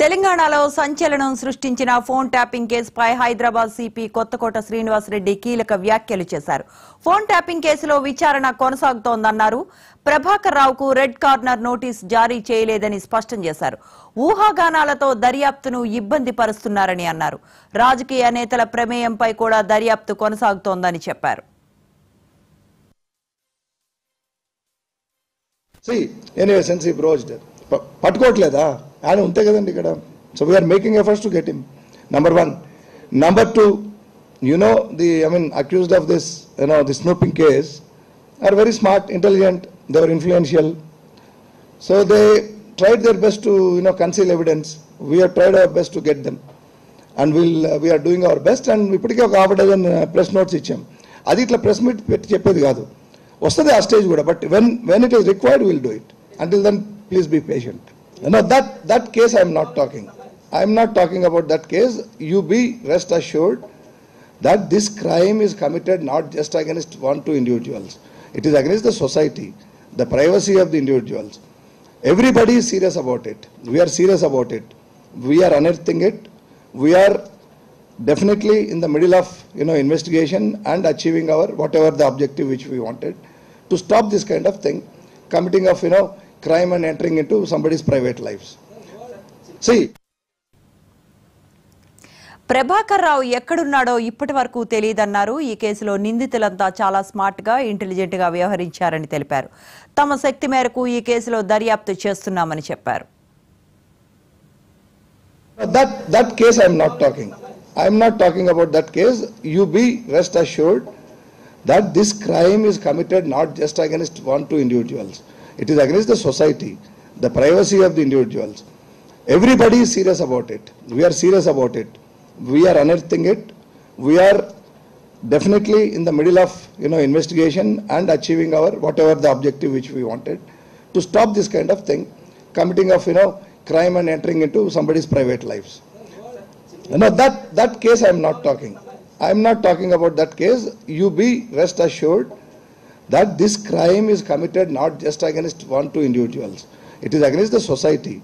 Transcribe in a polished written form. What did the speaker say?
తెలంగాణలో సంచలనం సృష్టించిన ఫోన్ ట్యాపింగ్ కేసుపై హైదరాబాద్ సిపి కొత్తకోట శ్రీనివాస్ రెడ్డి కీలక వ్యాఖ్యలు చేశారు. ఫోన్ ట్యాపింగ్ కేసులో విచారణ కొనసాగుతోందన్నారు. ప్రభాకర్ రావుకు రెడ్ కార్నర్ నోటీస్ జారీ చేయలేదని స్పష్టం చేశారు. ఊహాగానాలతో దర్యాప్తును ఇబ్బంది పరుస్తున్నారని అన్నారు. రాజకీయ నేతల ప్రమేయంపై కూడా దర్యాప్తు కొనసాగుతోందని చెప్పారు. పట్టుకోవట్లేదా ఆయన ఉంటే కదండి ఇక్కడ. So we're making efforts to get him. Number 1. Number 2, accused of this, the snooping case are very smart, intelligent, they were influential. So they tried their best to, conceal evidence. We have tried our best to get them. And we are doing our best, and ఇప్పటికే ఒక 6 press notes ఇచ్చాం. అది ఇట్లా press meet పెట్టి చెప్పేది కాదు, వస్తుంది ఆ స్టేజ్ కూడా. But when it is required, we will do it. Until then, please be patient. That case I am not talking. I am not talking about that case. You be rest assured that this crime is committed not just against 1-2 individuals. It is against the society, the privacy of the individuals. Everybody is serious about it. We are serious about it. We are unearthing it. We are definitely in the middle of investigation and achieving our whatever the objective which we wanted, to stop this kind of thing, committing of crime and entering into somebody's private lives. See, Prabhakar Rao ఎక్కడున్నాడో ఇప్పటి వరకు తెలియదన్నారు. ఈ కేసులో నిందితులంతా చాలా smart గా, intelligent గా వ్యవహరించారని తెలిపారు. తమ శక్తి మేరకు ఈ కేసులో దర్యాప్తు చేస్తున్నామని చెప్పారు. That case I am not talking. I am not talking about that case. You be rest assured that this crime is committed not just against 1-2 individuals. It is against the society, the privacy of the individuals. Everybody is serious about it. We are serious about it. We are unearthing it. We are definitely in the middle of investigation and achieving our whatever the objective which we wanted, to stop this kind of thing, committing of crime and entering into somebody's private lives. That case I am not talking. I am not talking about that case. You be rest assured that this crime is committed not just against 1-2 individuals. It is against the society,